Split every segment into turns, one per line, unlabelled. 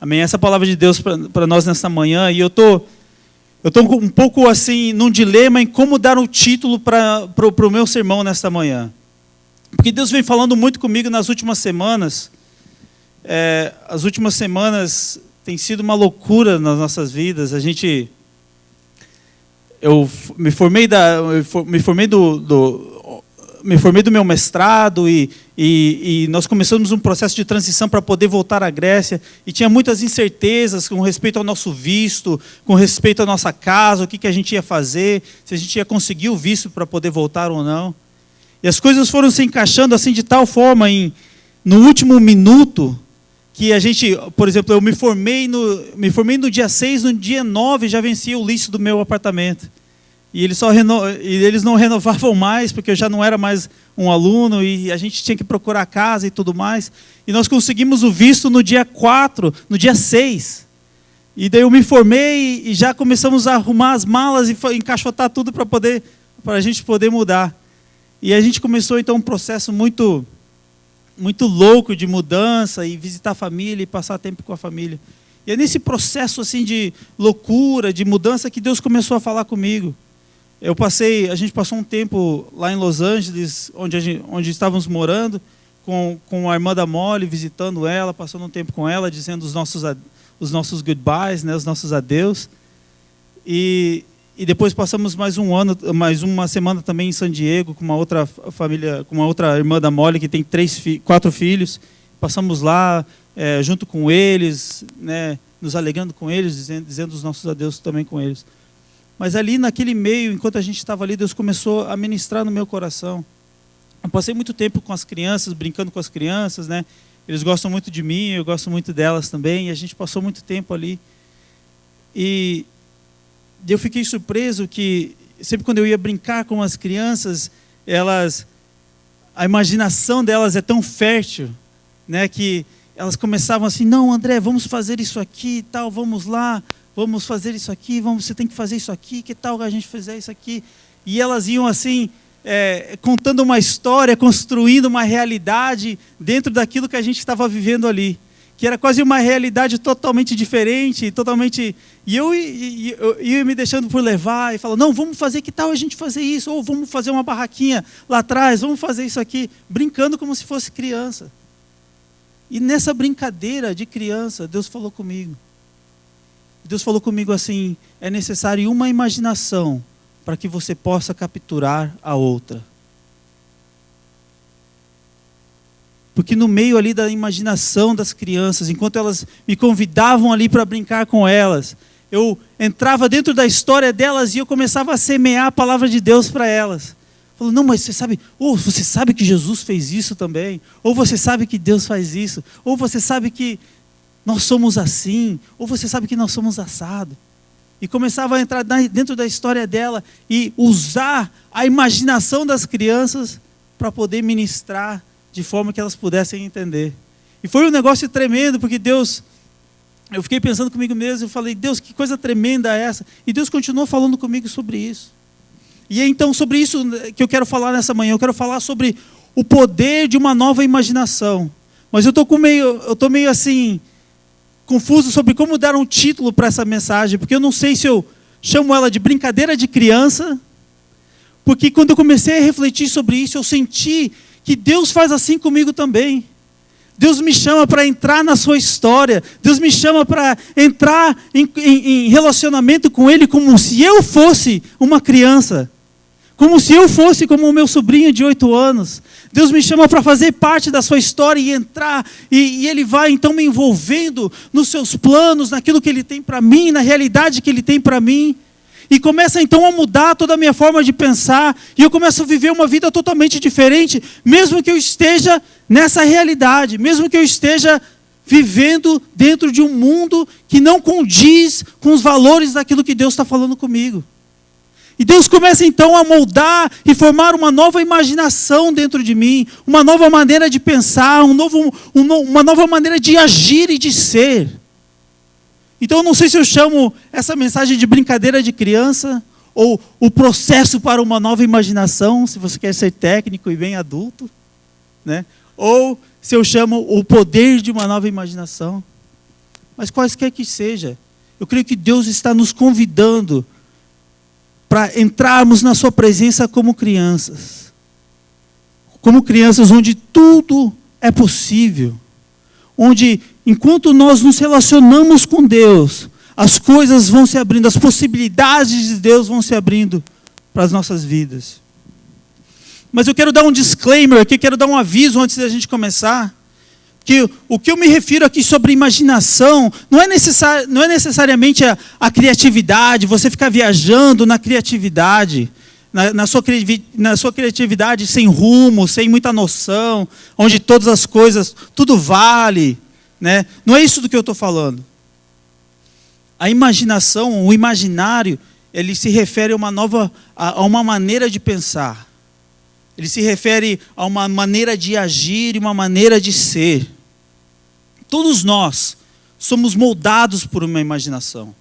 Amém? Essa é a palavra de Deus para nós nessa manhã. E eu tô um pouco assim, num dilema em como dar um título para o meu sermão nesta manhã. Porque Deus vem falando muito comigo nas últimas semanas. As últimas semanas tem sido uma loucura nas nossas vidas. Eu me formei do meu mestrado e nós começamos um processo de transição para poder voltar à Grécia, e tinha muitas incertezas com respeito ao nosso visto, com respeito à nossa casa, o que a gente ia fazer, se a gente ia conseguir o visto para poder voltar ou não. E as coisas foram se encaixando assim de tal forma no último minuto, que a gente, por exemplo, eu me formei no dia 6, no dia 9 já vencia o lease do meu apartamento. E eles não renovavam mais, porque eu já não era mais um aluno, e a gente tinha que procurar casa e tudo mais. E nós conseguimos o visto no dia 4, no dia 6. E daí eu me formei e já começamos a arrumar as malas e encaixotar tudo para a gente poder mudar. E a gente começou então um processo muito, muito louco de mudança, e visitar a família e passar tempo com a família. E é nesse processo assim de loucura, de mudança, que Deus começou a falar comigo. A gente passou um tempo lá em Los Angeles, onde estávamos morando, com a irmã da Molly, visitando ela, passando um tempo com ela, dizendo os nossos goodbyes, né, os nossos adeus. E depois passamos mais uma semana também em San Diego, com uma outra família, com uma outra irmã da Molly, que tem 4 filhos. Passamos lá junto com eles, né, nos alegrando com eles, dizendo os nossos adeus também com eles. Mas ali naquele meio, enquanto a gente estava ali, Deus começou a ministrar no meu coração. Eu passei muito tempo com as crianças, brincando com as crianças, né? Eles gostam muito de mim, eu gosto muito delas também, e a gente passou muito tempo ali. E eu fiquei surpreso que sempre quando eu ia brincar com as crianças, a imaginação delas é tão fértil, né? Que elas começavam assim: não, André, vamos fazer isso aqui e tal, vamos lá. Vamos fazer isso aqui, você tem que fazer isso aqui, que tal a gente fizer isso aqui? E elas iam assim, contando uma história, construindo uma realidade dentro daquilo que a gente estava vivendo ali. Que era quase uma realidade totalmente diferente, E eu ia me deixando por levar e falando: não, vamos fazer, que tal a gente fazer isso? Ou vamos fazer uma barraquinha lá atrás, vamos fazer isso aqui. Brincando como se fosse criança. E nessa brincadeira de criança, Deus falou comigo. Deus falou comigo assim: é necessário uma imaginação para que você possa capturar a outra. Porque no meio ali da imaginação das crianças, enquanto elas me convidavam ali para brincar com elas, eu entrava dentro da história delas e eu começava a semear a palavra de Deus para elas. Falou: não, mas você sabe que Jesus fez isso também, ou você sabe que Deus faz isso, ou você sabe que nós somos assim, ou você sabe que nós somos assado. E começava a entrar dentro da história dela e usar a imaginação das crianças para poder ministrar de forma que elas pudessem entender. E foi um negócio tremendo, porque eu fiquei pensando comigo mesmo, eu falei: Deus, que coisa tremenda é essa? E Deus continuou falando comigo sobre isso. E é então sobre isso que eu quero falar nessa manhã. Eu quero falar sobre o poder de uma nova imaginação. Mas eu estou meio assim, confuso sobre como dar um título para essa mensagem, porque eu não sei se eu chamo ela de brincadeira de criança, porque quando eu comecei a refletir sobre isso, eu senti que Deus faz assim comigo também. Deus me chama para entrar na sua história, Deus me chama para entrar em relacionamento com Ele como se eu fosse uma criança, como se eu fosse como o meu sobrinho de 8 anos. Deus me chama para fazer parte da sua história e entrar, e Ele vai então me envolvendo nos seus planos, naquilo que Ele tem para mim, na realidade que Ele tem para mim. E começa então a mudar toda a minha forma de pensar, e eu começo a viver uma vida totalmente diferente, mesmo que eu esteja nessa realidade, mesmo que eu esteja vivendo dentro de um mundo que não condiz com os valores daquilo que Deus está falando comigo. E Deus começa então a moldar e formar uma nova imaginação dentro de mim, uma nova maneira de pensar, uma nova maneira de agir e de ser. Então eu não sei se eu chamo essa mensagem de brincadeira de criança, ou o processo para uma nova imaginação, se você quer ser técnico e bem adulto, né? Ou se eu chamo o poder de uma nova imaginação. mas quaisquer que seja, eu creio que Deus está nos convidando para entrarmos na sua presença como crianças. Como crianças onde tudo é possível. Onde, enquanto nós nos relacionamos com Deus, as coisas vão se abrindo, as possibilidades de Deus vão se abrindo para as nossas vidas. Mas eu quero dar um disclaimer aqui, quero dar um aviso antes da gente começar. Que o que eu me refiro aqui sobre imaginação não é necessariamente a criatividade, você ficar viajando na criatividade, na sua criatividade sem rumo, sem muita noção, onde todas as coisas, tudo vale, né? Não é isso do que eu estou falando. A imaginação, o imaginário, ele se refere a uma maneira de pensar. Ele se refere a uma maneira de agir e uma maneira de ser. Todos nós somos moldados por uma imaginação.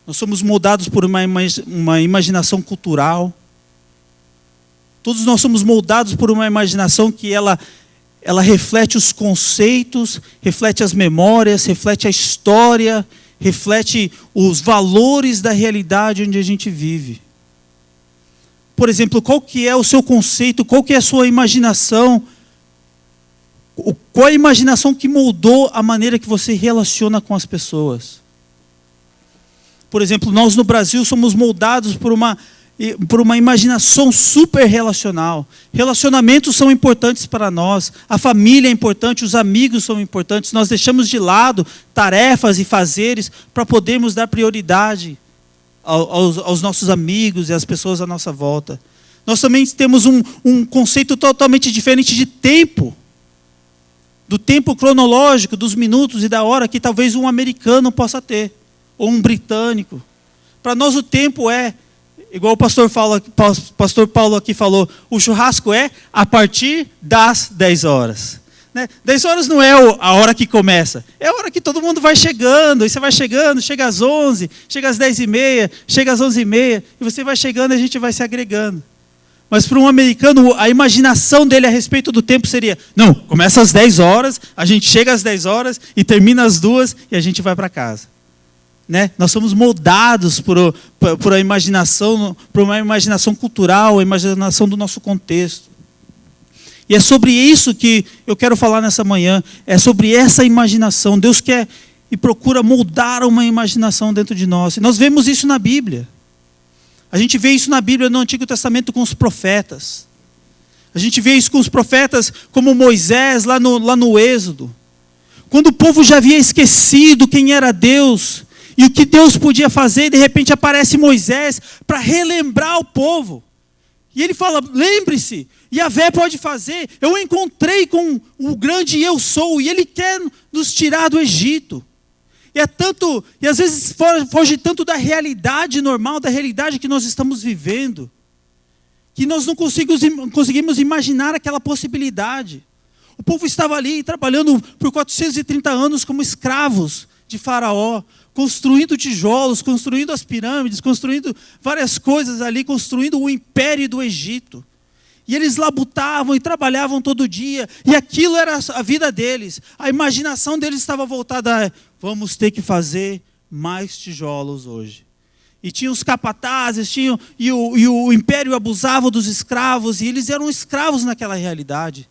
Nós somos moldados por uma imaginação cultural. Todos nós somos moldados por uma imaginação que ela reflete os conceitos, reflete as memórias, reflete a história, reflete os valores da realidade onde a gente vive. Por exemplo, qual que é o seu conceito, qual que é a sua imaginação? Qual é a imaginação que moldou a maneira que você relaciona com as pessoas? Por exemplo, nós no Brasil somos moldados por uma imaginação super relacional. Relacionamentos são importantes para nós, a família é importante, os amigos são importantes. Nós deixamos de lado tarefas e fazeres para podermos dar prioridade aos nossos amigos e às pessoas à nossa volta. Nós também temos um conceito totalmente diferente de tempo. Do tempo cronológico, dos minutos e da hora que talvez um americano possa ter, ou um britânico. Para nós o tempo é, igual o pastor Paulo aqui falou, o churrasco é a partir das 10 horas. 10 horas não é a hora que começa, é a hora que todo mundo vai chegando, e você vai chegando, chega às 11, chega às 10h30, chega às 11h30, e você vai chegando e a gente vai se agregando. Mas para um americano, a imaginação dele a respeito do tempo seria, não, começa às 10 horas, a gente chega às 10 horas e termina às 2 e a gente vai para casa. Né? Nós somos moldados por uma imaginação cultural, a imaginação do nosso contexto. E é sobre isso que eu quero falar nessa manhã, é sobre essa imaginação. Deus quer e procura moldar uma imaginação dentro de nós. E nós vemos isso na Bíblia. A gente vê isso na Bíblia, no Antigo Testamento, com os profetas. A gente vê isso com os profetas como Moisés, lá no Êxodo. Quando o povo já havia esquecido quem era Deus e o que Deus podia fazer, e de repente aparece Moisés para relembrar o povo. E ele fala, lembre-se, Yahvé pode fazer, eu encontrei com o grande eu sou, e ele quer nos tirar do Egito. E às vezes foge tanto da realidade normal, da realidade que nós estamos vivendo, que nós não conseguimos imaginar aquela possibilidade. O povo estava ali trabalhando por 430 anos como escravos de Faraó, construindo tijolos, construindo as pirâmides, construindo várias coisas ali, construindo o império do Egito. E eles labutavam e trabalhavam todo dia, e aquilo era a vida deles. A imaginação deles estava voltada a, vamos ter que fazer mais tijolos hoje. E tinha os capatazes, e o império abusava dos escravos, e eles eram escravos naquela realidade.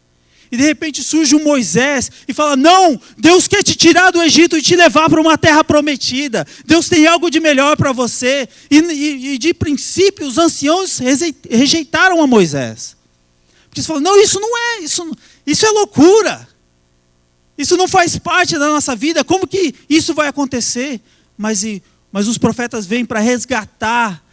E de repente surge um Moisés e fala, não, Deus quer te tirar do Egito e te levar para uma terra prometida. Deus tem algo de melhor para você. E de princípio os anciãos rejeitaram a Moisés. Porque eles falam, não, isso não é, isso é loucura. Isso não faz parte da nossa vida, como que isso vai acontecer? Mas os profetas vêm para resgatar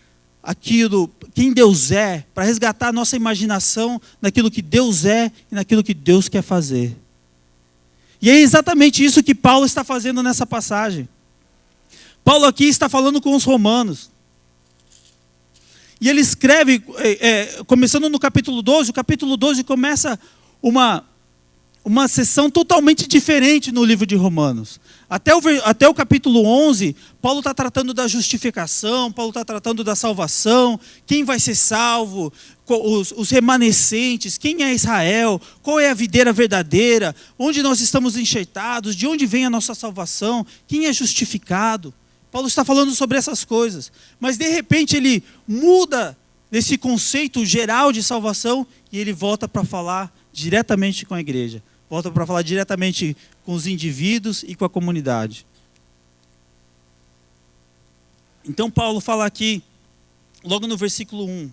aquilo, quem Deus é, para resgatar a nossa imaginação naquilo que Deus é e naquilo que Deus quer fazer. E é exatamente isso que Paulo está fazendo nessa passagem. Paulo aqui está falando com os romanos. E ele escreve, começando no capítulo 12, o capítulo 12 começa uma seção totalmente diferente no livro de Romanos. Até o capítulo 11, Paulo está tratando da justificação, Paulo está tratando da salvação, quem vai ser salvo, os remanescentes, quem é Israel, qual é a videira verdadeira, onde nós estamos enxertados, de onde vem a nossa salvação, quem é justificado. Paulo está falando sobre essas coisas, mas de repente ele muda desse conceito geral de salvação e ele volta para falar diretamente com a igreja. Volta para falar diretamente com os indivíduos e com a comunidade. Então Paulo fala aqui, logo no versículo 1.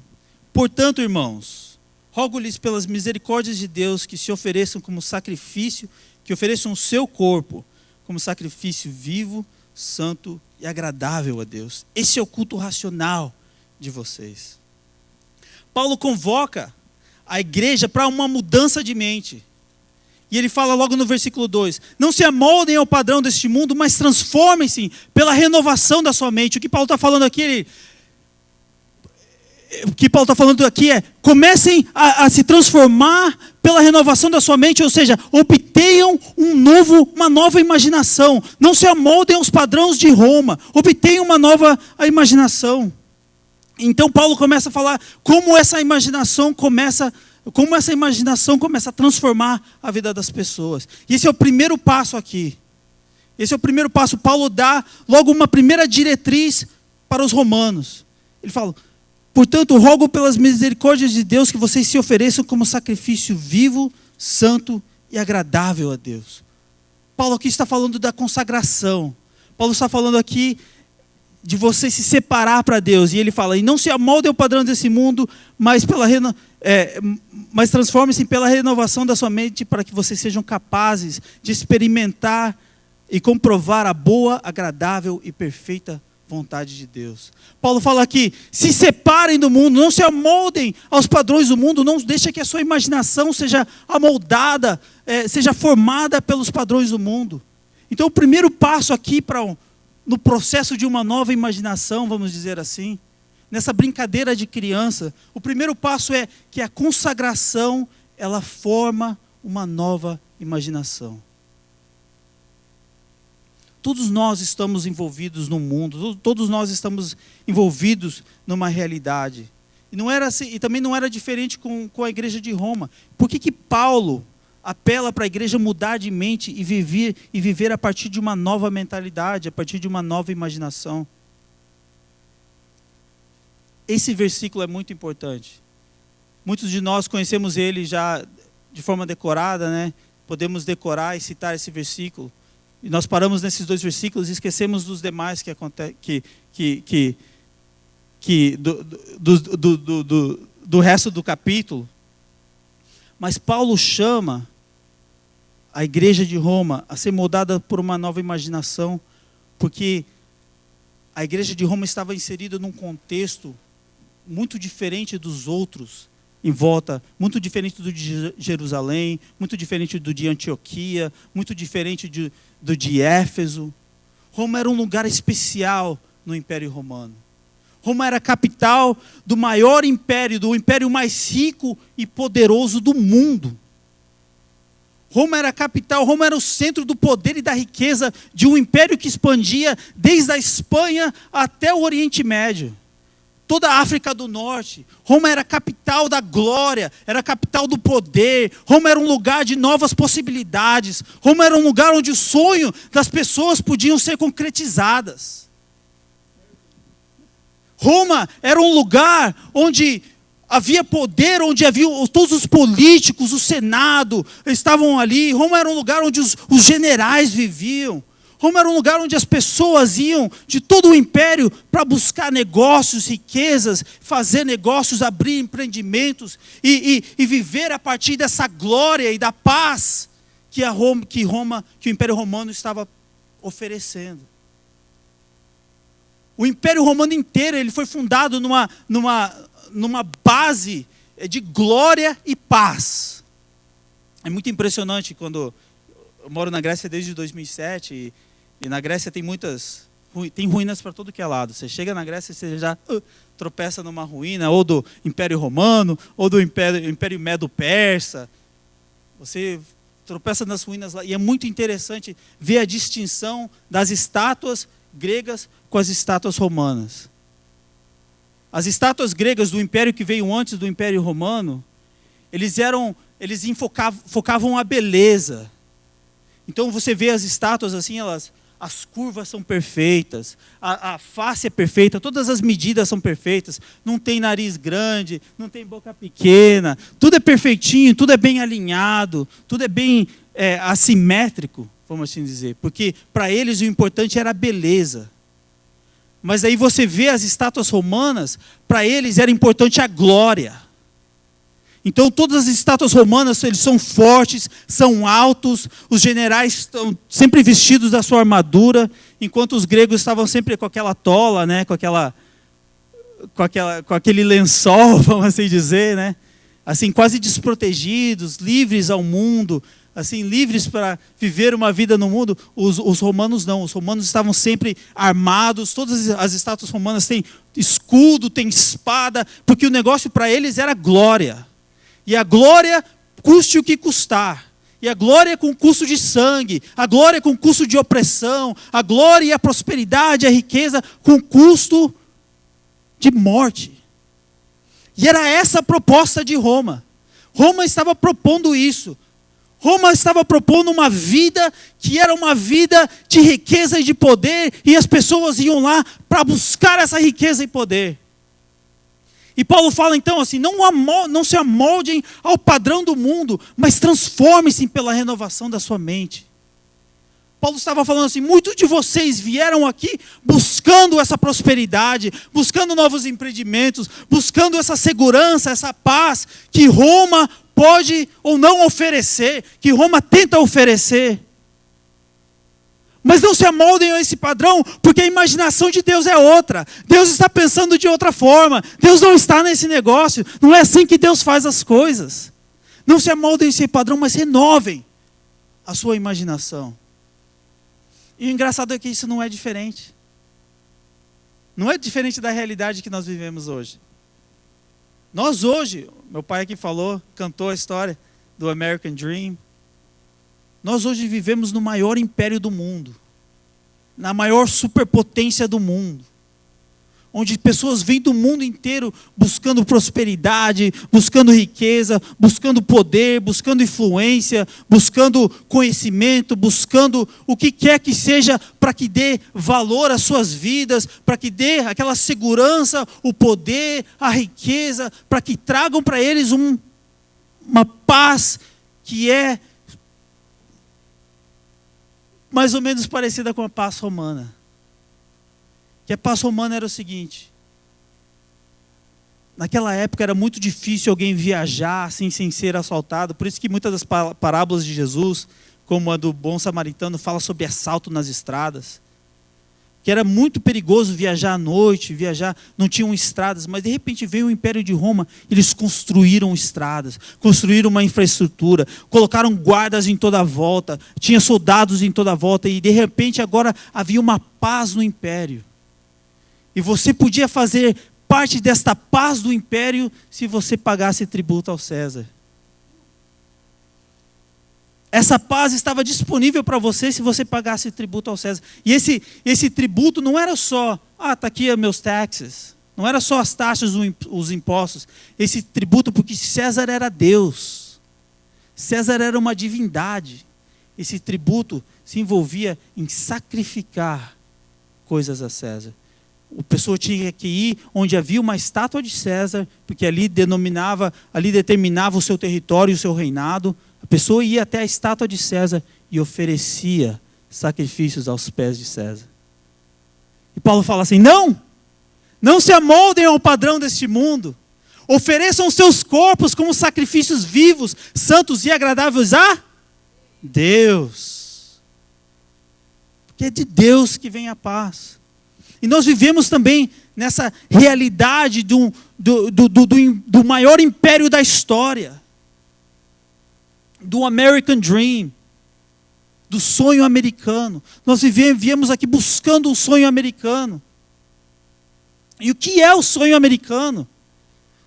Portanto, irmãos, rogo-lhes pelas misericórdias de Deus que se ofereçam como sacrifício, que ofereçam o seu corpo como sacrifício vivo, santo e agradável a Deus. Esse é o culto racional de vocês. Paulo convoca a igreja para uma mudança de mente. E ele fala logo no versículo 2, não se amoldem ao padrão deste mundo, mas transformem-se pela renovação da sua mente. O que Paulo está falando aqui, é, comecem a se transformar pela renovação da sua mente, ou seja, obtenham uma nova imaginação. Não se amoldem aos padrões de Roma, obtenham uma nova imaginação. Então Paulo começa a falar como essa imaginação começa a transformar a vida das pessoas. E esse é o primeiro passo aqui. Esse é o primeiro passo. Paulo dá logo uma primeira diretriz para os romanos. Ele fala, portanto, rogo pelas misericórdias de Deus que vocês se ofereçam como sacrifício vivo, santo e agradável a Deus. Paulo aqui está falando da consagração. Paulo está falando aqui de você se separar para Deus. E ele fala, e não se amoldem ao padrão desse mundo, mas transformem-se pela renovação da sua mente para que vocês sejam capazes de experimentar e comprovar a boa, agradável e perfeita vontade de Deus. Paulo fala aqui, se separem do mundo, não se amoldem aos padrões do mundo, não deixa que a sua imaginação seja amoldada, seja formada pelos padrões do mundo. Então o primeiro passo aqui no processo de uma nova imaginação, vamos dizer assim, nessa brincadeira de criança, o primeiro passo é que a consagração, ela forma uma nova imaginação. Todos nós estamos envolvidos no mundo, todos nós estamos envolvidos numa realidade. E, não era assim, e também não era diferente com a igreja de Roma. Por que Paulo apela para a igreja mudar de mente e viver a partir de uma nova mentalidade, a partir de uma nova imaginação? Esse versículo é muito importante. Muitos de nós conhecemos ele já de forma decorada, né? Podemos decorar e citar esse versículo. E nós paramos nesses dois versículos e esquecemos dos demais do resto do capítulo. Mas Paulo chama a igreja de Roma a ser moldada por uma nova imaginação, porque a igreja de Roma estava inserida num contexto muito diferente dos outros em volta, muito diferente do de Jerusalém, muito diferente do de Antioquia, muito diferente do de Éfeso. Roma era um lugar especial no Império Romano. Roma era a capital do maior império, do império mais rico e poderoso do mundo. Roma era a capital, Roma era o centro do poder e da riqueza de um império que expandia desde a Espanha até o Oriente Médio. Toda a África do Norte. Roma era a capital da glória, era a capital do poder. Roma era um lugar de novas possibilidades. Roma era um lugar onde o sonho das pessoas podiam ser concretizadas. Roma era um lugar onde havia poder, onde havia todos os políticos, o Senado estavam ali. Roma era um lugar onde os generais viviam. Roma era um lugar onde as pessoas iam de todo o império para buscar negócios, riquezas, fazer negócios, abrir empreendimentos e viver a partir dessa glória e da paz que o Império Romano estava oferecendo. O Império Romano inteiro ele foi fundado numa base de glória e paz. É muito impressionante quando eu moro na Grécia desde 2007 e na Grécia tem ruínas para todo que é lado. Você chega na Grécia e você já tropeça numa ruína, ou do Império Romano, ou do Império Medo-Persa. Você tropeça nas ruínas lá. E é muito interessante ver a distinção das estátuas gregas com as estátuas romanas. As estátuas gregas do império que veio antes do Império Romano, eles focavam a beleza. Então você vê as estátuas assim, as curvas são perfeitas, a face é perfeita, todas as medidas são perfeitas, não tem nariz grande, não tem boca pequena, tudo é perfeitinho, tudo é bem alinhado, tudo é bem assimétrico, vamos assim dizer, porque para eles o importante era a beleza. Mas aí você vê as estátuas romanas, para eles era importante a glória. Então todas as estátuas romanas, eles são fortes, são altos, os generais estão sempre vestidos da sua armadura, enquanto os gregos estavam sempre com aquela tola, né, com aquele lençol, vamos assim dizer, né, assim quase desprotegidos, livres ao mundo, assim livres para viver uma vida no mundo. Os romanos não, os romanos estavam sempre armados, todas as estátuas romanas têm escudo, têm espada, porque o negócio para eles era glória. E a glória, custe o que custar. E a glória com custo de sangue. A glória com custo de opressão. A glória e a prosperidade, a riqueza com custo de morte. E era essa a proposta de Roma. Roma estava propondo isso. Roma estava propondo uma vida que era uma vida de riqueza e de poder. E as pessoas iam lá para buscar essa riqueza e poder. E Paulo fala então assim, não se amoldem ao padrão do mundo, mas transformem-se pela renovação da sua mente. Paulo estava falando assim, muitos de vocês vieram aqui buscando essa prosperidade, buscando novos empreendimentos, buscando essa segurança, essa paz que Roma pode ou não oferecer, que Roma tenta oferecer. Mas não se amoldem a esse padrão, porque a imaginação de Deus é outra. Deus está pensando de outra forma. Deus não está nesse negócio. Não é assim que Deus faz as coisas. Não se amoldem a esse padrão, mas renovem a sua imaginação. E o engraçado é que isso não é diferente. Não é diferente da realidade que nós vivemos hoje. Nós hoje, meu pai aqui falou, cantou a história do American Dream. Nós hoje vivemos no maior império do mundo, na maior superpotência do mundo, onde pessoas vêm do mundo inteiro buscando prosperidade, buscando riqueza, buscando poder, buscando influência, buscando conhecimento, buscando o que quer que seja para que dê valor às suas vidas, para que dê aquela segurança, o poder, a riqueza, para que tragam para eles uma paz que é mais ou menos parecida com a paz romana. Que a paz romana era o seguinte: naquela época era muito difícil alguém viajar assim, sem ser assaltado. Por isso que muitas das parábolas de Jesus, como a do bom samaritano, fala sobre assalto nas estradas. Que era muito perigoso viajar à noite, não tinham estradas, mas de repente veio o Império de Roma, eles construíram estradas, construíram uma infraestrutura, colocaram guardas em toda a volta, tinha soldados em toda a volta, e de repente agora havia uma paz no Império. E você podia fazer parte desta paz do Império se você pagasse tributo ao César. Essa paz estava disponível para você se você pagasse tributo ao César. E esse tributo não era só, está aqui meus taxes. Não era só as taxas, os impostos. Esse tributo, porque César era Deus. César era uma divindade. Esse tributo se envolvia em sacrificar coisas a César. A pessoa tinha que ir onde havia uma estátua de César, porque ali determinava o seu território e o seu reinado. A pessoa ia até a estátua de César e oferecia sacrifícios aos pés de César. E Paulo fala assim, não se amoldem ao padrão deste mundo. Ofereçam os seus corpos como sacrifícios vivos, santos e agradáveis a Deus. Porque é de Deus que vem a paz. E nós vivemos também nessa realidade do maior império da história. Do American Dream, do sonho americano. Nós viemos aqui buscando o sonho americano. E o que é o sonho americano?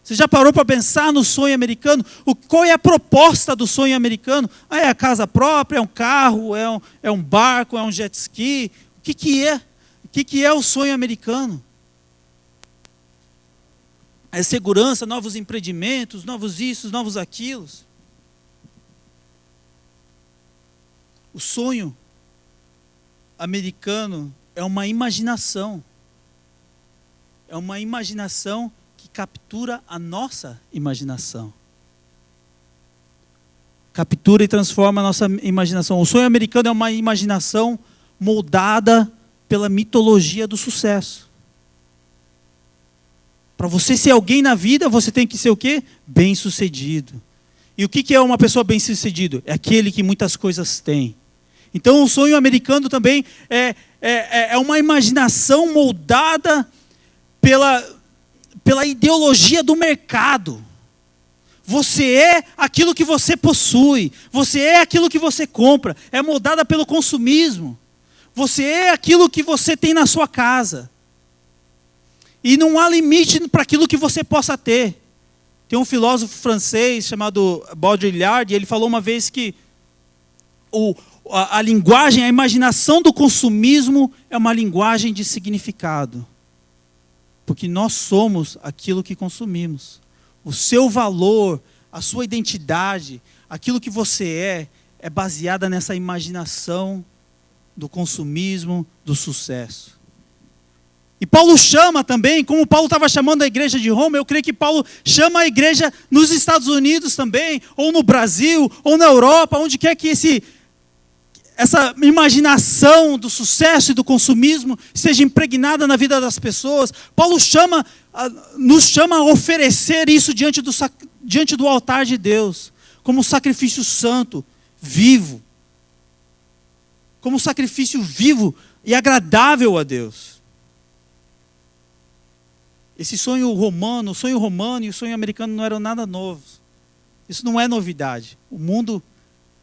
Você já parou para pensar no sonho americano? Qual é a proposta do sonho americano? É a casa própria, é um carro, é um barco, é um jet ski? O que é? O que é o sonho americano? É segurança, novos empreendimentos, novos isso, novos aquilos. O sonho americano é uma imaginação. É uma imaginação que captura a nossa imaginação. Captura e transforma a nossa imaginação. O sonho americano é uma imaginação moldada pela mitologia do sucesso. Para você ser alguém na vida, você tem que ser o quê? Bem-sucedido. E o que é uma pessoa bem-sucedida? É aquele que muitas coisas tem. Então o sonho americano também é uma imaginação moldada pela ideologia do mercado. Você é aquilo que você possui. Você é aquilo que você compra. É moldada pelo consumismo. Você é aquilo que você tem na sua casa. E não há limite para aquilo que você possa ter. Tem um filósofo francês chamado Baudrillard, e ele falou uma vez que a linguagem, a imaginação do consumismo é uma linguagem de significado. Porque nós somos aquilo que consumimos. O seu valor, a sua identidade, aquilo que você é baseada nessa imaginação do consumismo, do sucesso. E Paulo chama também, como Paulo estava chamando a igreja de Roma, eu creio que Paulo chama a igreja nos Estados Unidos também, ou no Brasil, ou na Europa, onde quer que essa imaginação do sucesso e do consumismo seja impregnada na vida das pessoas. Paulo nos chama a oferecer isso diante do altar de Deus, como um sacrifício santo, vivo. Como um sacrifício vivo e agradável a Deus. Esse sonho romano, o sonho romano e o sonho americano não eram nada novos. Isso não é novidade. O mundo,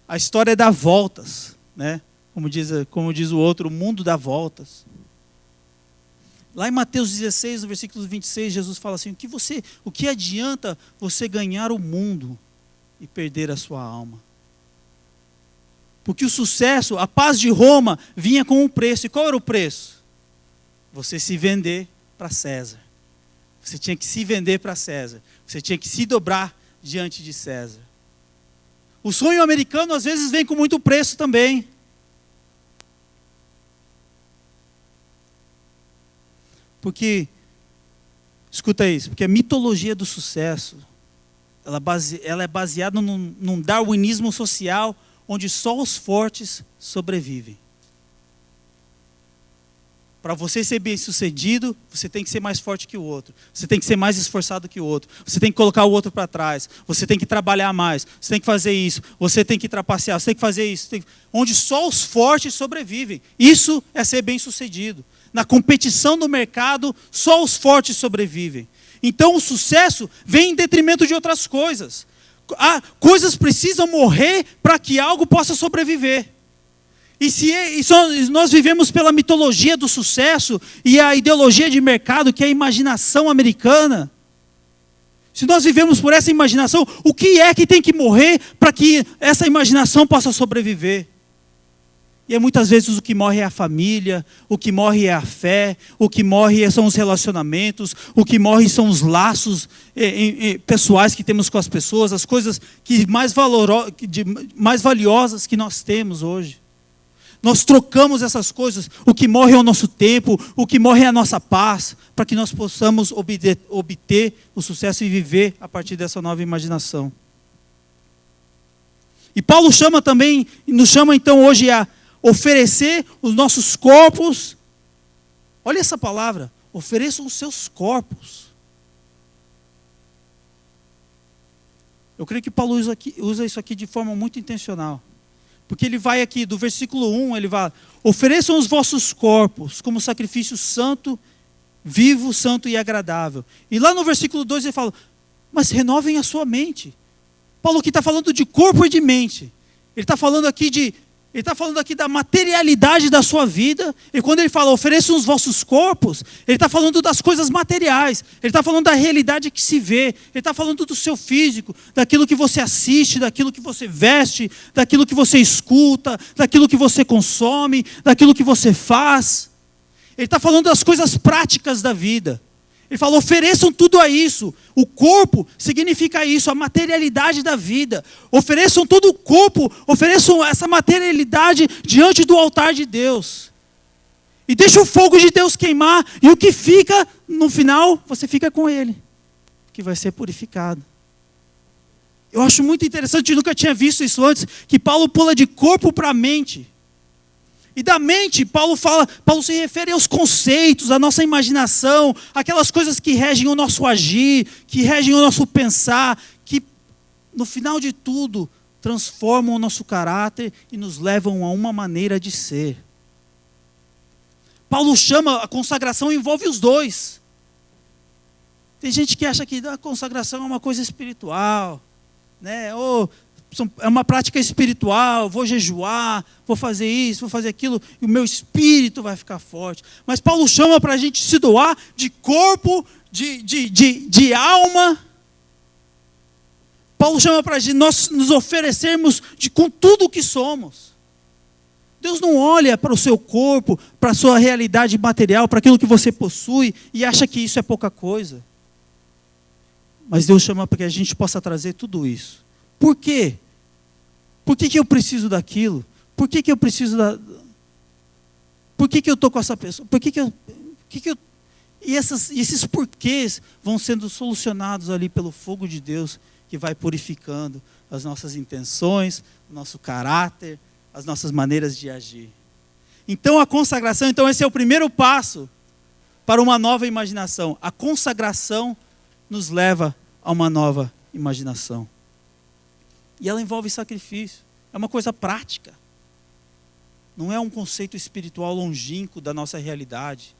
a história dá voltas, né? Como diz o outro, o mundo dá voltas. Lá em Mateus 16, no versículo 26, Jesus fala assim: o que adianta você ganhar o mundo e perder a sua alma? Porque o sucesso, a paz de Roma, vinha com um preço. E qual era o preço? Você se vender para César. Você tinha que se vender para César. Você tinha que se dobrar diante de César. O sonho americano às vezes vem com muito preço também. Porque, escuta isso, porque a mitologia do sucesso, ela é baseada num darwinismo social onde só os fortes sobrevivem. Para você ser bem-sucedido, você tem que ser mais forte que o outro. Você tem que ser mais esforçado que o outro. Você tem que colocar o outro para trás. Você tem que trabalhar mais. Você tem que fazer isso. Você tem que trapacear. Você tem que fazer isso. Onde só os fortes sobrevivem. Isso é ser bem-sucedido. Na competição do mercado, só os fortes sobrevivem. Então o sucesso vem em detrimento de outras coisas. Coisas precisam morrer para que algo possa sobreviver. E se nós vivemos pela mitologia do sucesso e a ideologia de mercado, que é a imaginação americana, se nós vivemos por essa imaginação, o que é que tem que morrer para que essa imaginação possa sobreviver? E muitas vezes o que morre é a família, o que morre é a fé, o que morre são os relacionamentos, o que morre são os laços pessoais que temos com as pessoas, as coisas mais valiosas que nós temos hoje. Nós trocamos essas coisas, o que morre é o nosso tempo, o que morre é a nossa paz, para que nós possamos obter o sucesso e viver a partir dessa nova imaginação. E Paulo nos chama então hoje a oferecer os nossos corpos. Olha essa palavra, ofereçam os seus corpos. Eu creio que Paulo usa isso aqui de forma muito intencional. Porque ele vai aqui, do versículo 1, ele vai: ofereçam os vossos corpos como sacrifício santo, vivo, santo e agradável. E lá no versículo 2 ele fala: mas renovem a sua mente. Paulo aqui está falando de corpo e de mente. Ele está falando aqui de Ele está falando aqui da materialidade da sua vida. E quando ele fala, ofereçam os vossos corpos, ele está falando das coisas materiais. Ele está falando da realidade que se vê. Ele está falando do seu físico, daquilo que você assiste, daquilo que você veste, daquilo que você escuta, daquilo que você consome, daquilo que você faz. Ele está falando das coisas práticas da vida. Ele fala, ofereçam tudo a isso. O corpo significa isso, a materialidade da vida. Ofereçam todo o corpo, ofereçam essa materialidade diante do altar de Deus. E deixa o fogo de Deus queimar, e o que fica, no final, você fica com ele, que vai ser purificado. Eu acho muito interessante, eu nunca tinha visto isso antes, que Paulo pula de corpo para a mente. E da mente, Paulo se refere aos conceitos, à nossa imaginação, aquelas coisas que regem o nosso agir, que regem o nosso pensar, que no final de tudo transformam o nosso caráter e nos levam a uma maneira de ser. Paulo chama, a consagração envolve os dois. Tem gente que acha que a consagração é uma coisa espiritual, né? É uma prática espiritual, vou jejuar, vou fazer isso, vou fazer aquilo, e o meu espírito vai ficar forte. Mas Paulo chama para a gente se doar de corpo, de alma. Paulo chama para a gente nós nos oferecermos com tudo o que somos. Deus não olha para o seu corpo, para a sua realidade material, para aquilo que você possui, e acha que isso é pouca coisa. Mas Deus chama para que a gente possa trazer tudo isso. Por quê? Por que eu preciso daquilo? Por que eu preciso Por que eu estou com essa pessoa? E esses porquês vão sendo solucionados ali pelo fogo de Deus, que vai purificando as nossas intenções, o nosso caráter, as nossas maneiras de agir. Então a consagração, esse é o primeiro passo para uma nova imaginação. A consagração nos leva a uma nova imaginação. E ela envolve sacrifício. É uma coisa prática. Não é um conceito espiritual longínquo da nossa realidade.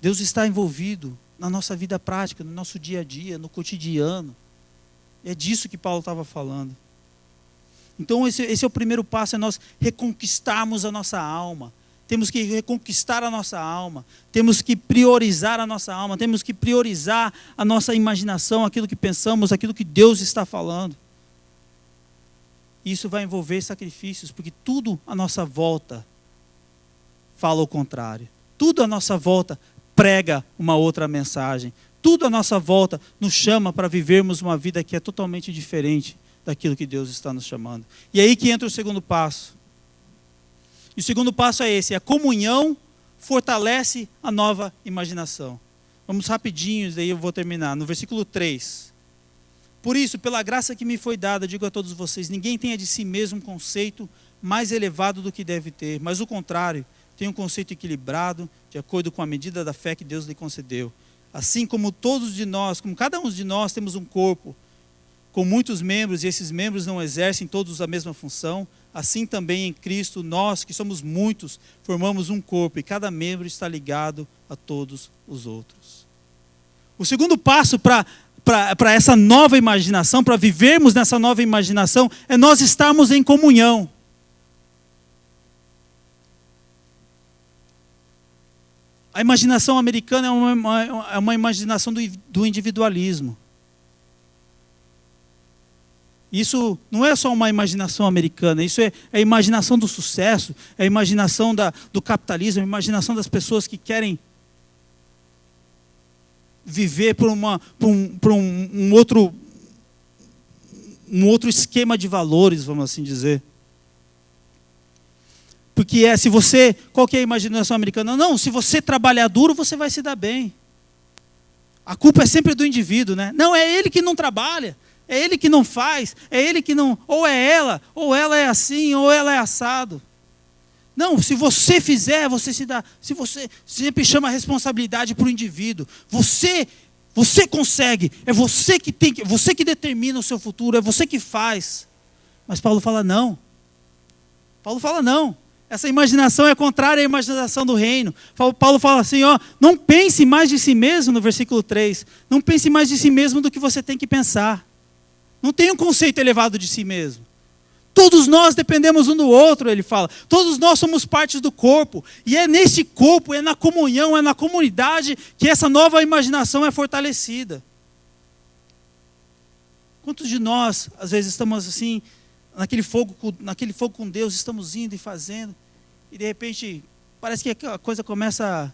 Deus está envolvido na nossa vida prática, no nosso dia a dia, no cotidiano. É disso que Paulo estava falando. Então esse é o primeiro passo, é nós reconquistarmos a nossa alma. Temos que reconquistar a nossa alma, temos que priorizar a nossa alma, temos que priorizar a nossa imaginação, aquilo que pensamos, aquilo que Deus está falando. Isso vai envolver sacrifícios, porque tudo à nossa volta fala o contrário. Tudo à nossa volta prega uma outra mensagem. Tudo à nossa volta nos chama para vivermos uma vida que é totalmente diferente daquilo que Deus está nos chamando. E aí que entra o segundo passo. E o segundo passo é esse, a comunhão fortalece a nova imaginação. Vamos rapidinho, daí eu vou terminar. No versículo 3. Por isso, pela graça que me foi dada, digo a todos vocês, ninguém tenha de si mesmo um conceito mais elevado do que deve ter, mas o contrário, tenha um conceito equilibrado, de acordo com a medida da fé que Deus lhe concedeu. Assim como todos de nós, como cada um de nós temos um corpo, com muitos membros, e esses membros não exercem todos a mesma função, assim também em Cristo, nós que somos muitos, formamos um corpo e cada membro está ligado a todos os outros. O segundo passo para essa nova imaginação, para vivermos nessa nova imaginação, é nós estarmos em comunhão. A imaginação americana é uma imaginação do individualismo. Isso não é só uma imaginação americana, isso é a imaginação do sucesso, é a imaginação do capitalismo, é a imaginação das pessoas que querem viver por um outro esquema de valores, vamos assim dizer. Porque qual que é a imaginação americana? Não, se você trabalhar duro, você vai se dar bem. A culpa é sempre do indivíduo, né? Não, é ele que não trabalha. É ele que não faz, é ele que não... ou ela é assim, ou ela é assado. Não, se você fizer, você se dá... Se você sempre chama a responsabilidade para o indivíduo. Você consegue, é você que tem, você que determina o seu futuro, é você que faz. Mas Paulo fala não. Essa imaginação é contrária à imaginação do reino. Paulo fala assim, não pense mais de si mesmo, no versículo 3. Não pense mais de si mesmo do que você tem que pensar. Não tem um conceito elevado de si mesmo. Todos nós dependemos um do outro, ele fala. Todos nós somos partes do corpo. E é nesse corpo, é na comunhão, é na comunidade que essa nova imaginação é fortalecida. Quantos de nós, às vezes, estamos assim, naquele fogo com Deus, estamos indo e fazendo, e de repente, parece que a coisa começa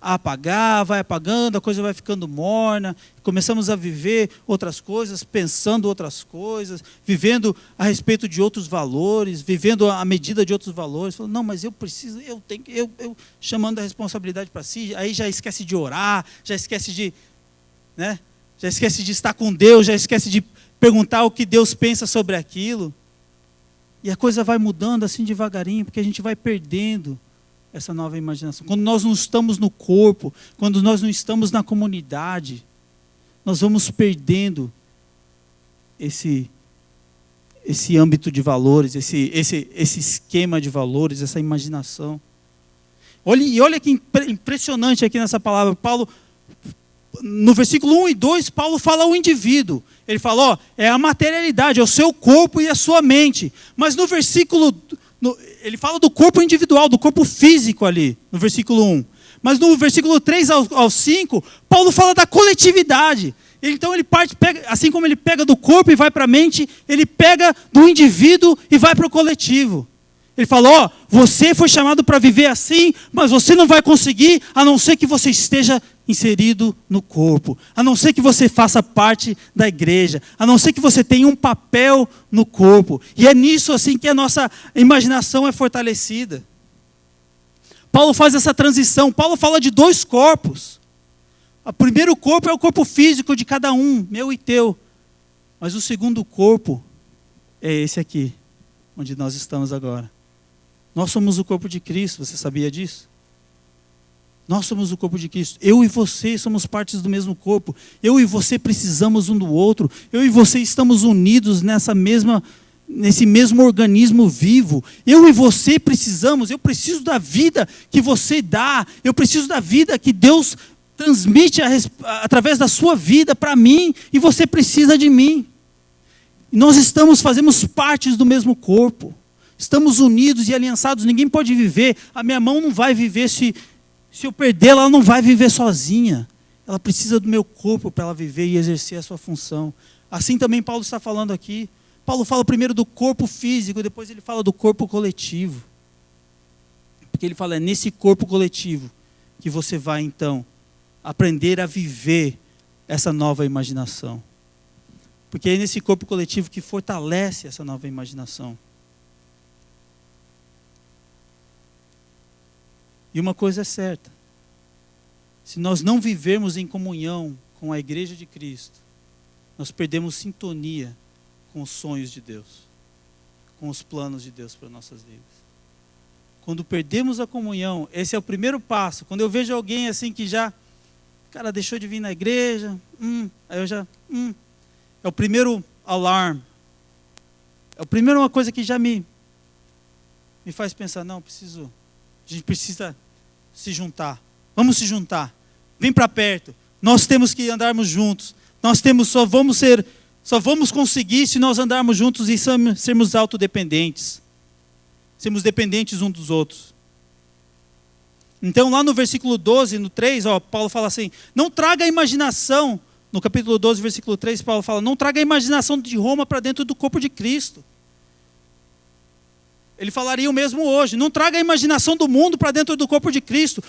a apagar, vai apagando, a coisa vai ficando morna, começamos a viver outras coisas, pensando outras coisas, vivendo a respeito de outros valores, vivendo à medida de outros valores, falando, não, mas eu preciso, eu chamando a responsabilidade para si, aí já esquece de orar, já esquece de estar com Deus, já esquece de perguntar o que Deus pensa sobre aquilo, e a coisa vai mudando assim devagarinho, porque a gente vai perdendo essa nova imaginação. Quando nós não estamos no corpo, quando nós não estamos na comunidade, nós vamos perdendo esse âmbito de valores, esse esquema de valores, essa imaginação. Olha que impressionante aqui nessa palavra. Paulo, no versículo 1 e 2, Paulo fala ao indivíduo. Ele fala, é a materialidade, é o seu corpo e a sua mente. Mas no versículo... ele fala do corpo individual, do corpo físico ali, no versículo 1. Mas no versículo 3 ao 5, Paulo fala da coletividade. Então ele pega, assim como ele pega do corpo e vai para a mente, ele pega do indivíduo e vai para o coletivo. Ele fala, você foi chamado para viver assim, mas você não vai conseguir, a não ser que você esteja inserido no corpo, a não ser que você faça parte da igreja, a não ser que você tenha um papel no corpo. E é nisso assim que a nossa imaginação é fortalecida. Paulo faz essa transição. Paulo fala de dois corpos. O primeiro corpo é o corpo físico de cada um, meu e teu. Mas o segundo corpo é esse aqui, onde nós estamos agora. Nós somos o corpo de Cristo, você sabia disso? Nós somos o corpo de Cristo. Eu e você somos partes do mesmo corpo. Eu e você precisamos um do outro. Eu e você estamos unidos nesse mesmo organismo vivo. Eu e você precisamos. Eu preciso da vida que você dá. Eu preciso da vida que Deus transmite através da sua vida para mim. E você precisa de mim. E nós fazemos partes do mesmo corpo. Estamos unidos e aliançados. Ninguém pode viver. A minha mão não vai viver se eu perdê-la, ela não vai viver sozinha. Ela precisa do meu corpo para ela viver e exercer a sua função. Assim também Paulo está falando aqui. Paulo fala primeiro do corpo físico, depois ele fala do corpo coletivo. Porque ele fala, é nesse corpo coletivo que você vai então aprender a viver essa nova imaginação. Porque é nesse corpo coletivo que fortalece essa nova imaginação. E uma coisa é certa, se nós não vivermos em comunhão com a igreja de Cristo, nós perdemos sintonia com os sonhos de Deus, com os planos de Deus para nossas vidas. Quando perdemos a comunhão, esse é o primeiro passo. Quando eu vejo alguém assim que já, deixou de vir na igreja, aí eu já, é o primeiro alarme. É a primeira uma coisa que já me faz pensar, a gente precisa se juntar. Vamos se juntar. Vem para perto. Nós temos que andarmos juntos. Só vamos conseguir se nós andarmos juntos e sermos autodependentes. Sermos dependentes uns dos outros. Então lá no versículo 12, no 3, Paulo fala assim, não traga a imaginação, no capítulo 12, versículo 3, Paulo fala, não traga a imaginação de Roma para dentro do corpo de Cristo. Ele falaria o mesmo hoje. Não traga a imaginação do mundo para dentro do corpo de Cristo.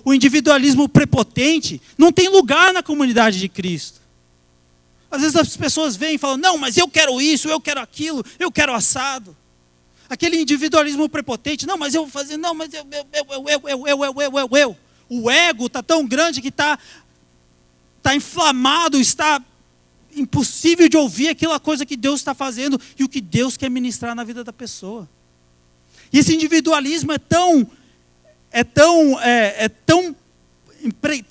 O individualismo prepotente não tem lugar na comunidade de Cristo. Às vezes as pessoas vêm e falam, não, mas eu quero isso, eu quero aquilo, eu quero assado. Aquele individualismo prepotente, não, mas eu vou fazer, não, mas eu. O ego está tão grande que está inflamado, está impossível de ouvir aquela coisa que Deus está fazendo e o que Deus quer ministrar na vida da pessoa. E esse individualismo está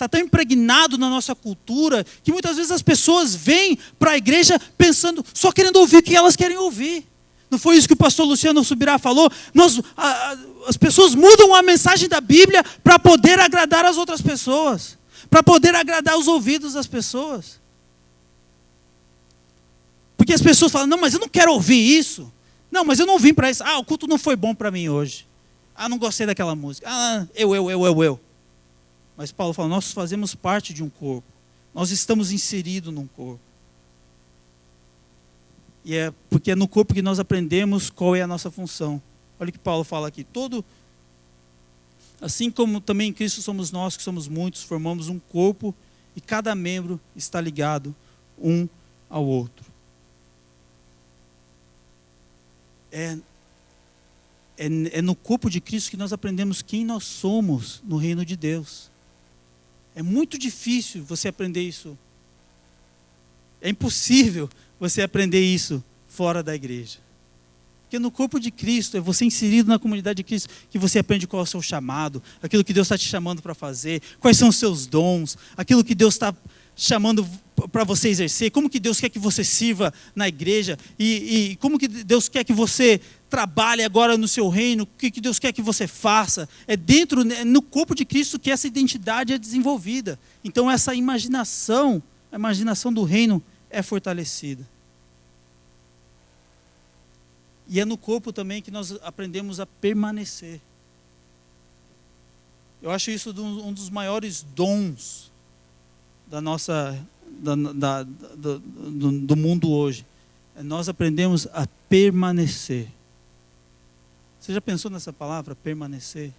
tão impregnado na nossa cultura que muitas vezes as pessoas vêm para a igreja pensando, só querendo ouvir o que elas querem ouvir. Não foi isso que o pastor Luciano Subirá falou? As pessoas mudam a mensagem da Bíblia para poder agradar as outras pessoas, para poder agradar os ouvidos das pessoas. Porque as pessoas falam, não, mas eu não quero ouvir isso. Não, mas eu não vim para isso. O culto não foi bom para mim hoje. Não gostei daquela música. Eu. Mas Paulo fala, nós fazemos parte de um corpo. Nós estamos inseridos num corpo. E é porque é no corpo que nós aprendemos qual é a nossa função. Olha o que Paulo fala aqui. Assim como também em Cristo somos nós, que somos muitos, formamos um corpo e cada membro está ligado um ao outro. É no corpo de Cristo que nós aprendemos quem nós somos no reino de Deus. É muito difícil você aprender isso. É impossível você aprender isso fora da igreja. Porque no corpo de Cristo, é você inserido na comunidade de Cristo, que você aprende qual é o seu chamado, aquilo que Deus está te chamando para fazer, quais são os seus dons, aquilo que Deus está chamando para você exercer, como que Deus quer que você sirva na igreja, e como que Deus quer que você trabalhe agora no seu reino, o que Deus quer que você faça. No corpo de Cristo que essa identidade é desenvolvida. Então essa imaginação, a imaginação do reino é fortalecida. E é no corpo também que nós aprendemos a permanecer. Eu acho isso um dos maiores dons do mundo hoje. Nós aprendemos a permanecer. Você já pensou nessa palavra, permanecer?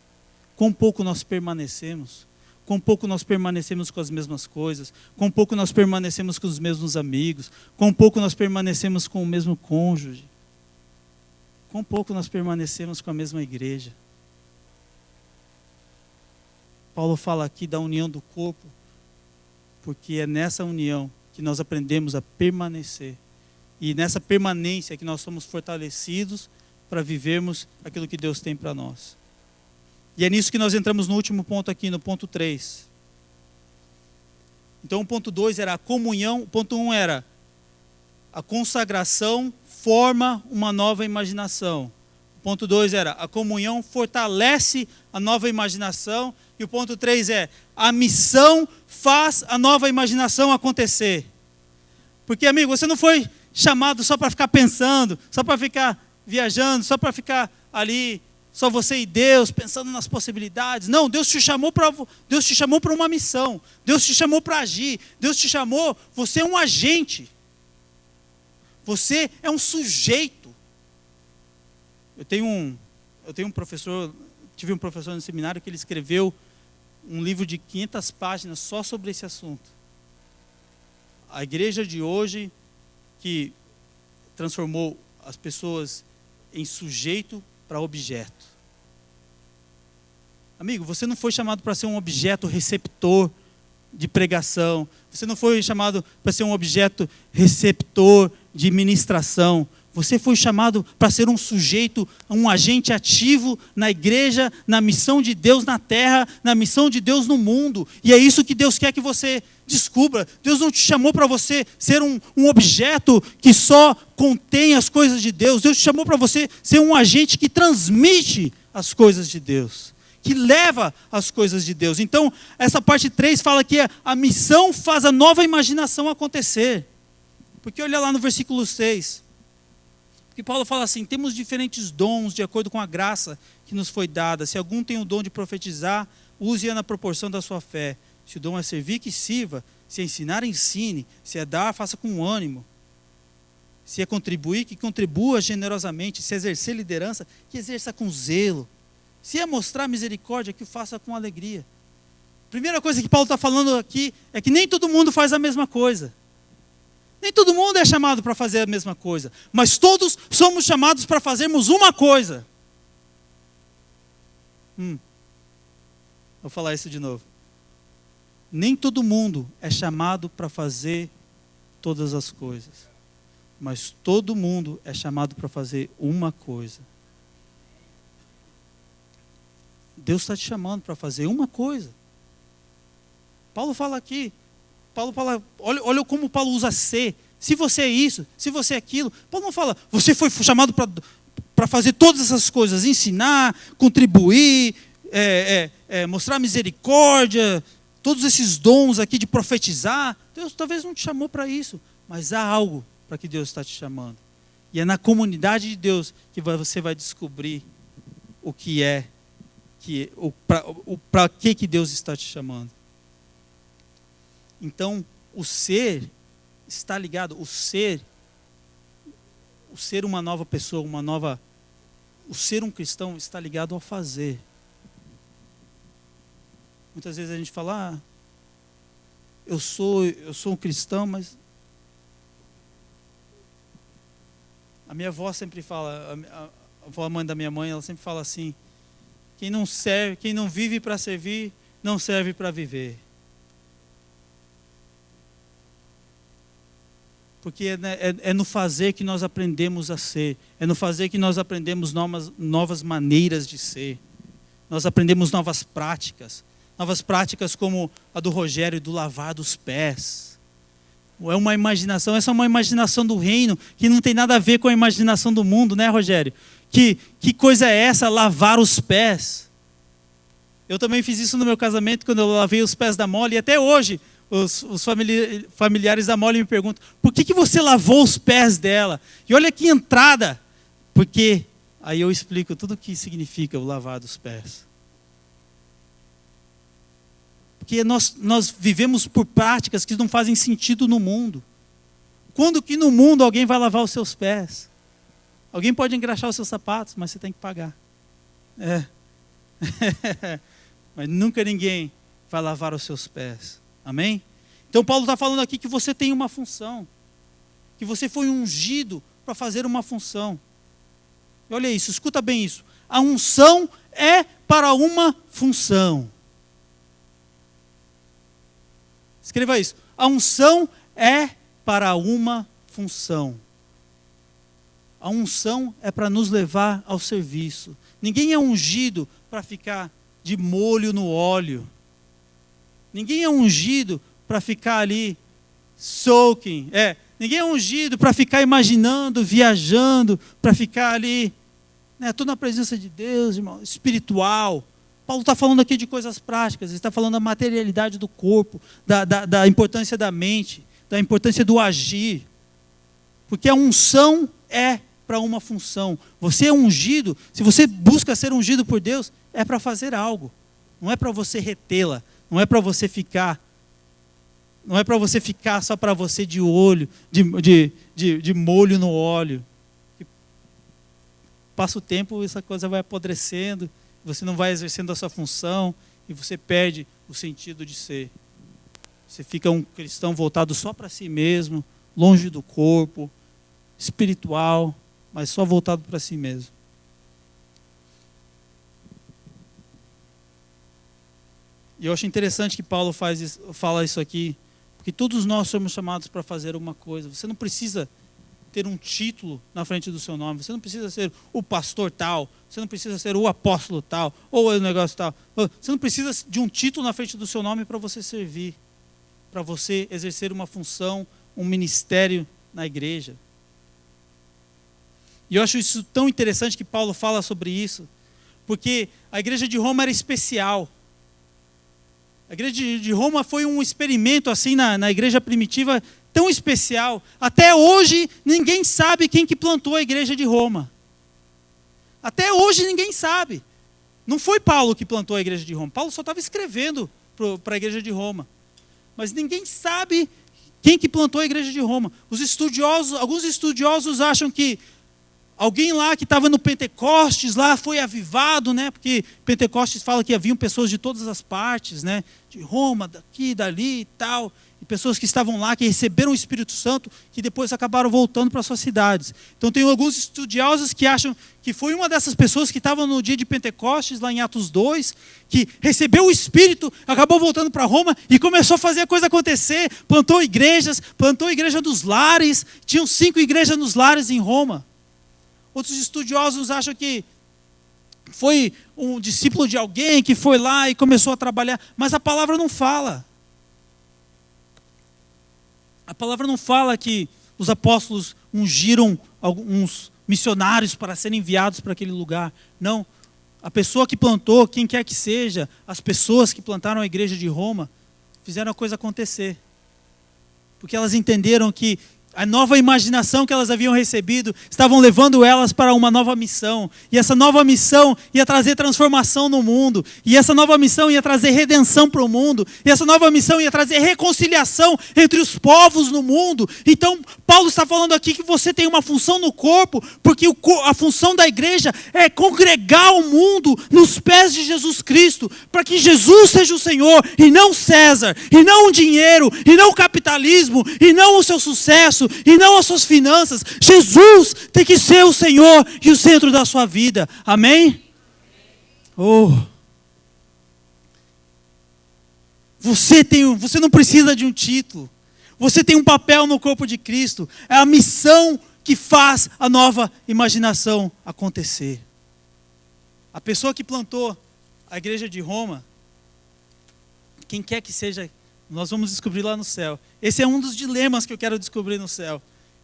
Quão pouco nós permanecemos? Quão pouco nós permanecemos com as mesmas coisas? Quão pouco nós permanecemos com os mesmos amigos? Quão pouco nós permanecemos com o mesmo cônjuge? Quão pouco nós permanecemos com a mesma igreja? Paulo fala aqui da união do corpo, porque é nessa união que nós aprendemos a permanecer. E nessa permanência que nós somos fortalecidos para vivermos aquilo que Deus tem para nós. E é nisso que nós entramos no último ponto aqui, no ponto 3. Então o ponto 2 era a comunhão, o ponto 1 era a consagração forma uma nova imaginação. O ponto 2 era a comunhão fortalece a nova imaginação. E o ponto 3 é a missão faz a nova imaginação acontecer. Porque, amigo, você não foi chamado só para ficar pensando, só para ficar viajando, só para ficar ali, só você e Deus, pensando nas possibilidades. Não, Deus te chamou para uma missão. Deus te chamou para agir. Deus te chamou, você é um agente. Você é um sujeito. Eu tenho um professor, tive um professor no seminário que ele escreveu um livro de 500 páginas só sobre esse assunto. A igreja de hoje, que transformou as pessoas em sujeito para objeto. Amigo, você não foi chamado para ser um objeto receptor de pregação. Você não foi chamado para ser um objeto receptor de ministração. Você foi chamado para ser um sujeito, um agente ativo na igreja, na missão de Deus na terra, na missão de Deus no mundo. E é isso que Deus quer que você descubra. Deus não te chamou para você ser um objeto que só contém as coisas de Deus. Deus te chamou para você ser um agente que transmite as coisas de Deus, que leva as coisas de Deus. Então, essa parte 3 fala que a missão faz a nova imaginação acontecer. Porque olha lá no versículo 6. Porque Paulo fala assim, temos diferentes dons de acordo com a graça que nos foi dada. Se algum tem o dom de profetizar, use-a na proporção da sua fé. Se o dom é servir, que sirva. Se é ensinar, ensine. Se é dar, faça com ânimo. Se é contribuir, que contribua generosamente. Se é exercer liderança, que exerça com zelo. Se é mostrar misericórdia, que o faça com alegria. Primeira coisa que Paulo está falando aqui é que nem todo mundo faz a mesma coisa. Nem todo mundo é chamado para fazer a mesma coisa. Mas todos somos chamados para fazermos uma coisa. Vou falar isso de novo. Nem todo mundo é chamado para fazer todas as coisas. Mas todo mundo é chamado para fazer uma coisa. Deus está te chamando para fazer uma coisa. Paulo fala aqui. Olha como Paulo usa ser. Se você é isso, se você é aquilo. Paulo não fala, você foi chamado para fazer todas essas coisas. Ensinar, contribuir, mostrar misericórdia. Todos esses dons aqui de profetizar. Deus talvez não te chamou para isso. Mas há algo para que Deus está te chamando. E é na comunidade de Deus que você vai descobrir o que é, para que Deus está te chamando. Então, o ser está ligado, o ser uma nova pessoa, o ser um cristão está ligado ao fazer. Muitas vezes a gente fala, eu sou um cristão, mas a minha avó sempre fala, a avó, mãe da minha mãe, ela sempre fala assim: quem não vive para servir, não serve para viver. Porque é no fazer que nós aprendemos a ser, é no fazer que nós aprendemos novas maneiras de ser, nós aprendemos novas práticas como a do Rogério, do lavar dos pés. É uma imaginação, essa é uma imaginação do reino, que não tem nada a ver com a imaginação do mundo, né, Rogério? Que coisa é essa, lavar os pés? Eu também fiz isso no meu casamento, quando eu lavei os pés da Molly, e até hoje os familiares da Molly me perguntam: por que você lavou os pés dela? E olha que entrada! Porque aí eu explico tudo o que significa o lavar dos pés. Porque nós vivemos por práticas que não fazem sentido no mundo. Quando que no mundo alguém vai lavar os seus pés? Alguém pode engraxar os seus sapatos, mas você tem que pagar. Mas nunca ninguém vai lavar os seus pés. Amém? Então Paulo está falando aqui que você tem uma função. Que você foi ungido para fazer uma função. E olha isso, escuta bem isso. A unção é para uma função. Escreva isso. A unção é para uma função. A unção é para nos levar ao serviço. Ninguém é ungido para ficar de molho no óleo. Ninguém é ungido para ficar ali soaking. Ninguém é ungido para ficar imaginando, viajando, para ficar ali, estou na presença de Deus, irmão, espiritual. Paulo está falando aqui de coisas práticas, ele está falando da materialidade do corpo, da importância da mente, da importância do agir. Porque a unção é para uma função. Você é ungido, se você busca ser ungido por Deus, é para fazer algo. Não é para você retê-la, não é para você ficar só para você de olho, de molho no óleo. Passa o tempo, essa coisa vai apodrecendo, você não vai exercendo a sua função e você perde o sentido de ser. Você fica um cristão voltado só para si mesmo, longe do corpo, espiritual, mas só voltado para si mesmo. E eu acho interessante que Paulo fala isso aqui, porque todos nós somos chamados para fazer uma coisa. Você não precisa ter um título na frente do seu nome, você não precisa ser o pastor tal, você não precisa ser o apóstolo tal, ou o negócio tal. Você não precisa de um título na frente do seu nome para você servir, para você exercer uma função, um ministério na igreja. E eu acho isso tão interessante que Paulo fala sobre isso, porque a igreja de Roma era especial. A igreja de Roma foi um experimento assim na igreja primitiva tão especial. Até hoje ninguém sabe quem que plantou a igreja de Roma. Até hoje ninguém sabe. Não foi Paulo que plantou a igreja de Roma. Paulo só estava escrevendo para a igreja de Roma. Mas ninguém sabe quem que plantou a igreja de Roma. Alguns estudiosos acham que alguém lá que estava no Pentecostes, lá foi avivado, né? Porque Pentecostes fala que haviam pessoas de todas as partes, né? De Roma, daqui, dali e tal. E pessoas que estavam lá, que receberam o Espírito Santo, que depois acabaram voltando para suas cidades. Então tem alguns estudiosos que acham que foi uma dessas pessoas que estavam no dia de Pentecostes, lá em Atos 2, que recebeu o Espírito, acabou voltando para Roma e começou a fazer a coisa acontecer, plantou a igreja dos lares, tinham 5 igrejas nos lares em Roma. Outros estudiosos acham que foi um discípulo de alguém que foi lá e começou a trabalhar, mas a palavra não fala. A palavra não fala que os apóstolos ungiram alguns missionários para serem enviados para aquele lugar. Não. A pessoa que plantou, quem quer que seja, as pessoas que plantaram a igreja de Roma, fizeram a coisa acontecer. Porque elas entenderam que A nova imaginação que elas haviam recebido estavam levando elas para uma nova missão. E essa nova missão ia trazer transformação no mundo. E essa nova missão ia trazer redenção para o mundo. E essa nova missão ia trazer reconciliação entre os povos no mundo. Então, Paulo está falando aqui que você tem uma função no corpo, porque a função da igreja é congregar o mundo nos pés de Jesus Cristo, para que Jesus seja o Senhor, e não César, e não o dinheiro, e não o capitalismo, e não o seu sucesso, e não as suas finanças. Jesus tem que ser o Senhor e o centro da sua vida. Amém? Oh. Você não precisa de um título. Você tem um papel no corpo de Cristo. É a missão que faz a nova imaginação acontecer. A pessoa que plantou a igreja de Roma, quem quer que seja, nós vamos descobrir lá no céu. Esse é um dos dilemas que eu quero descobrir no céu.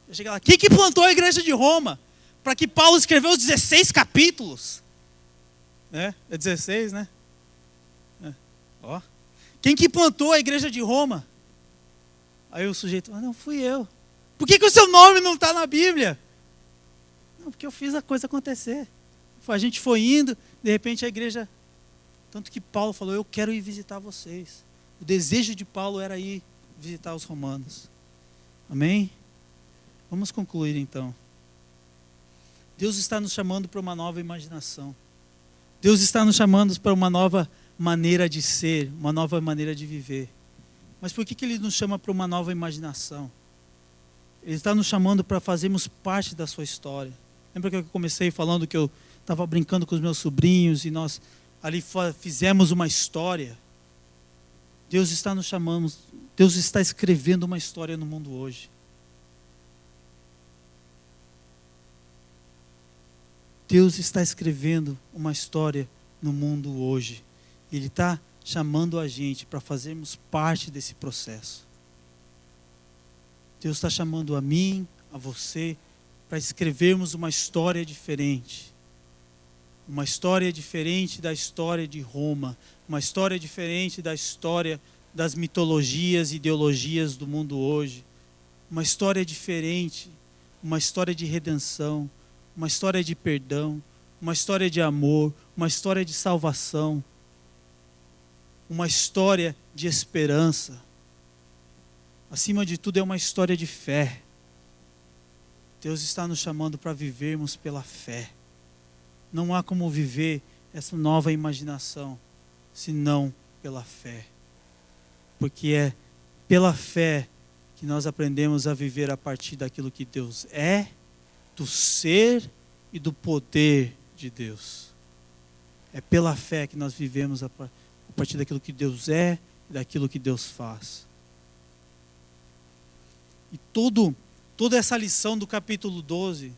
Eu cheguei lá, quem que plantou a igreja de Roma? Para que Paulo escreveu os 16 capítulos. É 16, né? Ó. Quem que plantou a igreja de Roma? Aí o sujeito, não, fui eu. Por que o seu nome não está na Bíblia? Não, porque eu fiz a coisa acontecer. A gente foi indo, de repente a igreja... Tanto que Paulo falou, eu quero ir visitar vocês. O desejo de Paulo era ir visitar os romanos. Amém? Vamos concluir então. Deus está nos chamando para uma nova imaginação. Deus está nos chamando para uma nova maneira de ser, uma nova maneira de viver. Mas por que Ele nos chama para uma nova imaginação? Ele está nos chamando para fazermos parte da sua história. Lembra que eu comecei falando que eu estava brincando com os meus sobrinhos e nós ali fizemos uma história? Deus está nos chamando, Deus está escrevendo uma história no mundo hoje. Deus está escrevendo uma história no mundo hoje. Ele está chamando a gente para fazermos parte desse processo. Deus está chamando a mim, a você, para escrevermos uma história diferente. Uma história diferente da história de Roma. Uma história diferente da história das mitologias e ideologias do mundo hoje. Uma história diferente, uma história de redenção, uma história de perdão, uma história de amor, uma história de salvação, uma história de esperança. Acima de tudo é uma história de fé. Deus está nos chamando para vivermos pela fé. Não há como viver essa nova imaginação, senão pela fé. Porque é pela fé que nós aprendemos a viver a partir daquilo que Deus é, do ser e do poder de Deus. É pela fé que nós vivemos a partir daquilo que Deus é e daquilo que Deus faz. E toda essa lição do capítulo 12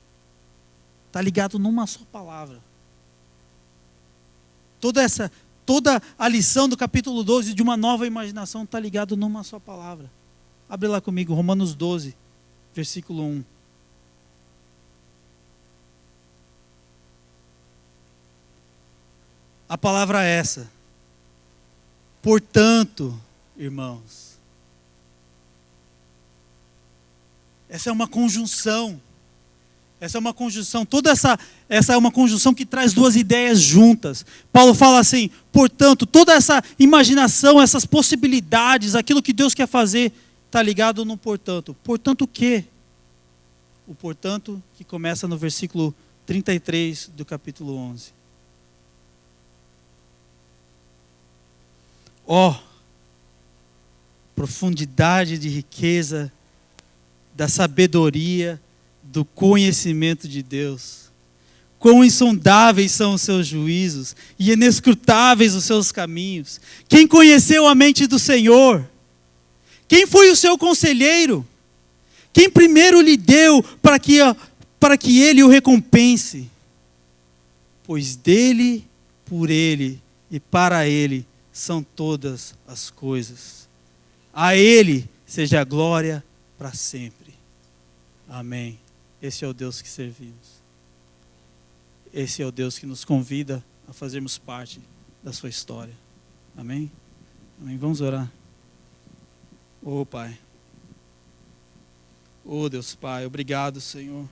está ligado numa só palavra. Toda a lição do capítulo 12 de uma nova imaginação está ligado numa só palavra. Abre lá comigo, Romanos 12, versículo 1. A palavra é essa. Portanto, irmãos. Essa é uma conjunção. Essa é uma conjunção. Essa é uma conjunção que traz duas ideias juntas. Paulo fala assim, portanto, toda essa imaginação, essas possibilidades, aquilo que Deus quer fazer, está ligado no portanto. Portanto o quê? O portanto que começa no versículo 33 do capítulo 11. Ó, profundidade de riqueza, da sabedoria, do conhecimento de Deus. Quão insondáveis são os seus juízos e inescrutáveis os seus caminhos. Quem conheceu a mente do Senhor? Quem foi o seu conselheiro? Quem primeiro lhe deu para que ele o recompense? Pois dele, por ele e para ele são todas as coisas. A ele seja a glória para sempre. Amém. Esse é o Deus que servimos. Esse é o Deus que nos convida a fazermos parte da sua história. Amém? Amém. Vamos orar. Pai. Oh, Deus Pai, obrigado, Senhor.